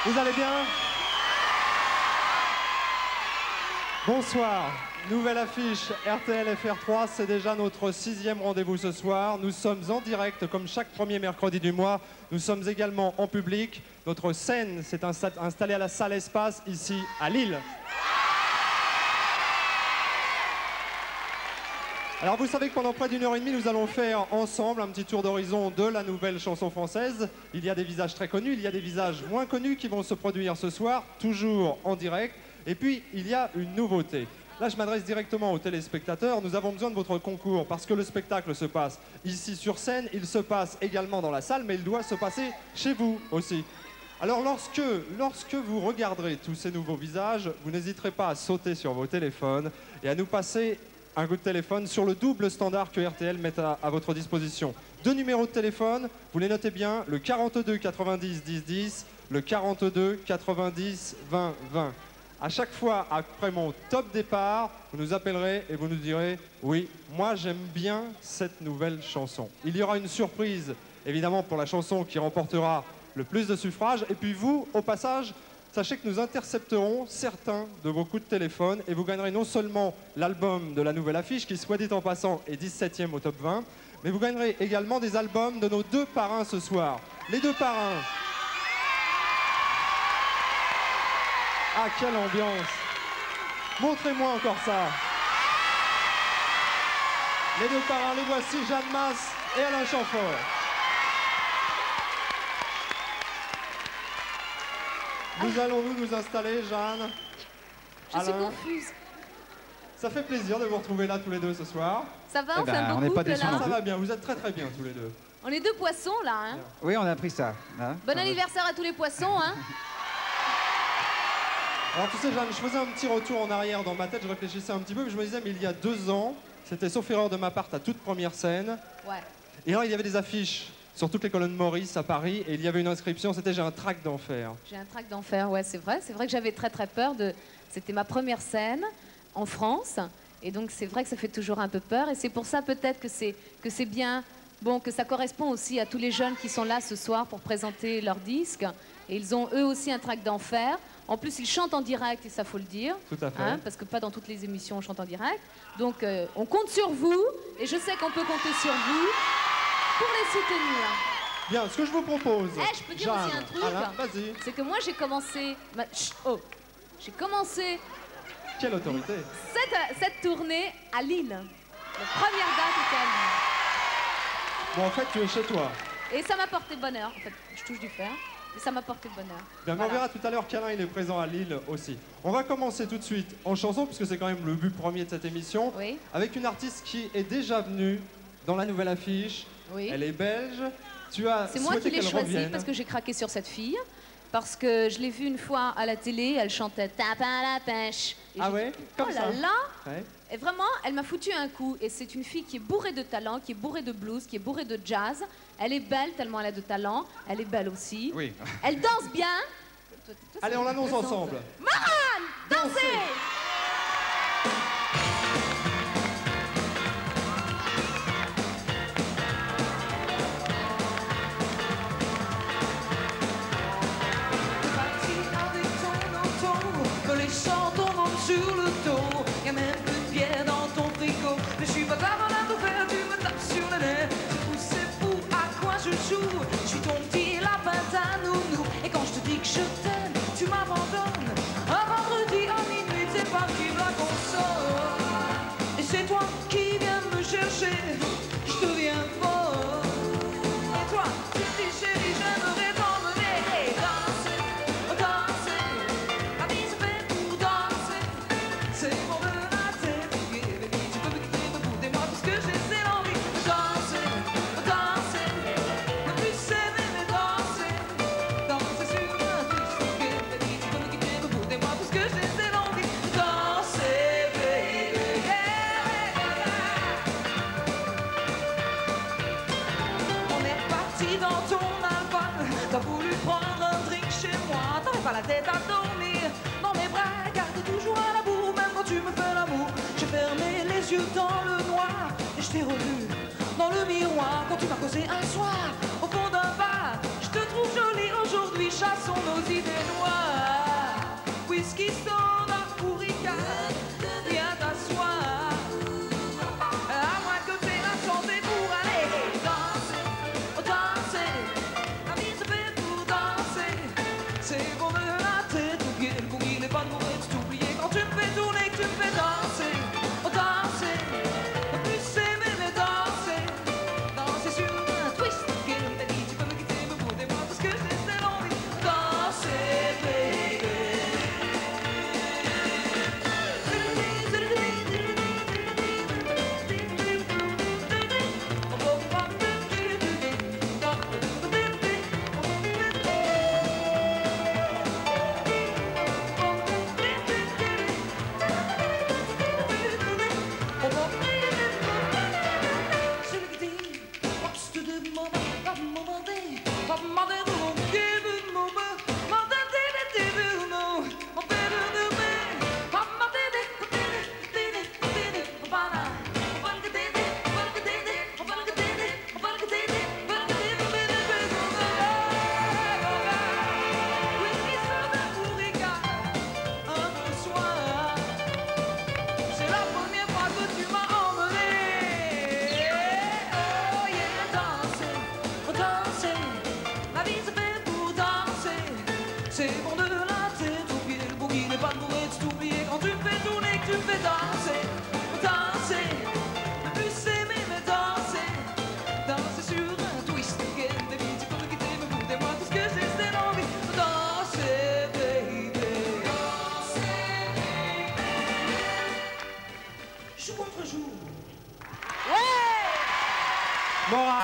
Vous allez bien? Bonsoir. Nouvelle affiche RTL FR3, c'est déjà notre 6e rendez-vous ce soir. Nous sommes en direct comme chaque premier mercredi du mois. Nous sommes également en public. Notre scène s'est installée à la salle Espace ici à Lille. Alors vous savez que pendant près d'une heure et demie, nous allons faire ensemble un petit tour d'horizon de la nouvelle chanson française. Il y a des visages très connus, il y a des visages moins connus qui vont se produire ce soir, toujours en direct. Et puis, il y a une nouveauté. Là, je m'adresse directement aux téléspectateurs. Nous avons besoin de votre concours parce que le spectacle se passe ici sur scène. Il se passe également dans la salle, mais il doit se passer chez vous aussi. Alors, lorsque vous regarderez tous ces nouveaux visages, vous n'hésiterez pas à sauter sur vos téléphones et à nous passer un coup de téléphone sur le double standard que RTL met à votre disposition. 2 numéros de téléphone, vous les notez bien, le 42 90 10 10, le 42 90 20 20. À chaque fois, après mon top départ, vous nous appellerez et vous nous direz « Oui, moi j'aime bien cette nouvelle chanson ». Il y aura une surprise, évidemment, pour la chanson qui remportera le plus de suffrages. Et puis vous, au passage, sachez que nous intercepterons certains de vos coups de téléphone et vous gagnerez non seulement l'album de la nouvelle affiche, qui, soit dit en passant, est 17e au top 20, mais vous gagnerez également des albums de nos 2 parrains ce soir. Les 2 parrains. Ah, quelle ambiance! Montrez-moi encore ça. Les 2 parrains, les voici, Jeanne Masse et Alain Chamfort. Nous allons nous installer, Jeanne. Je suis confuse. Ça fait plaisir de vous retrouver là tous les 2 ce soir. Ça va, on fait un on beau n'est pas couple déçus là. non Ça plus. va bien, vous êtes très très bien tous les 2. On est 2 poissons là, hein. Oui, on a appris ça. Hein, Bon anniversaire à tous les poissons, hein. Alors tu sais, Jeanne, je faisais un petit retour en arrière dans ma tête, je réfléchissais un petit peu, mais je me disais, mais il y a 2 ans, c'était sauf erreur de ma part ta toute première scène. Ouais. Et alors il y avait des affiches sur toutes les colonnes Maurice à Paris, et il y avait une inscription, c'était « J'ai un trac d'enfer ». J'ai un trac d'enfer, ouais, c'est vrai. C'est vrai que j'avais très très peur de... C'était ma première scène en France, et donc c'est vrai que ça fait toujours un peu peur, et c'est pour ça peut-être que c'est bien, bon, que ça correspond aussi à tous les jeunes qui sont là ce soir pour présenter leur disque, et ils ont eux aussi un trac d'enfer. En plus, ils chantent en direct, et ça faut le dire. Tout à fait. Hein, parce que pas dans toutes les émissions on chante en direct. Donc on compte sur vous, et je sais qu'on peut compter sur vous pour les soutenir. Bien, ce que je vous propose, Je peux dire aussi un truc. Alain, vas-y. C'est que moi j'ai commencé... J'ai commencé Quelle autorité. cette tournée à Lille. La première date était à Lille. Bon, en fait, tu es chez toi. Et ça m'a porté bonheur. En fait, je touche du fer. Et ça m'a porté bonheur. Bien, mais on verra tout à l'heure qu'Alain il est présent à Lille aussi. On va commencer tout de suite en chanson, puisque c'est quand même le but premier de cette émission, Oui. avec une artiste qui est déjà venue dans la nouvelle affiche. Oui. Elle est belge. Tu as C'est moi qui souhaité l'ai qu'elle choisie revienne. parce que j'ai craqué sur cette fille. Parce que je l'ai vue une fois à la télé, elle chantait Tape à la pêche. Et Ah j'ai ouais, dit, comme oh ça. là là. Ouais. Et vraiment, elle m'a foutu un coup. Et c'est une fille qui est bourrée de talent, qui est bourrée de blues, qui est bourrée de jazz. Elle est belle tellement elle a de talent. Elle est belle aussi. Oui. Elle danse bien. Allez, on l'annonce ensemble. Marane, dansez! Les chants tombent sur le dos, y'a même plus de bière dans ton frigo. Mais je suis pas grave, on a tout fait, tu me tapes sur le nez. C'est fou à quoi je joue. Je suis ton petit lapin, ta nounou. Et quand je te dis que je t'aime, tu m'abandonnes. Un vendredi à minuit, c'est parti de la console. Et c'est toi qui viens me chercher, je deviens folle. Et toi, tu me dis chérie, j'aimerais t'emmener et danser, danser. La vie se fait pour danser, c'est pour me mater. Baby, tu peux me quitter, me foutre moi parce que j'ai l'envie de danser, danser. Ne plus s'aimer mais danser, danser sur un disque. Baby, tu peux me quitter, me foutre moi parce que j'ai l'envie de danser, baby. On est reparti dans ton Alphane. T'as voulu prendre un drink chez moi. T'avais pas la tête à dormir dans mes bras. Garde toujours à la boue, même quand tu me fais l'amour. J'ai fermé les yeux dans le noir et je t'ai revu dans le miroir quand tu m'as causé un soir au fond d'un bar. Je te trouve jolie aujourd'hui, chassons nos idées noires. whisky soda ou Ricard, viens t'asseoir. À moins que t'aies la santé pour aller danser, oh danser. La vie se fait pour danser. C'est bon de la tête aux pieds, le il n'est pas de mauvais de t'oublier quand tu me fais tourner, que tu me fais danser, oh danser. Ne plus s'aimer mais danser, danser sur un twist. T'as dit tu peux me quitter, me bouder moi parce que j'ai l'envie de danser, baby. C'est bon de la tête aux pieds, le boogie n'est pas de mourir de t'oublier quand tu me fais tourner, que tu me fais danser, danser, ne plus s'aimer mais danser, danser sur un twist. Baby, tu peux me quitter, me bouder moi tout ce que j'ai, c'est l'envie de danser, baby. Danser, baby. Jour contre jour. Mora.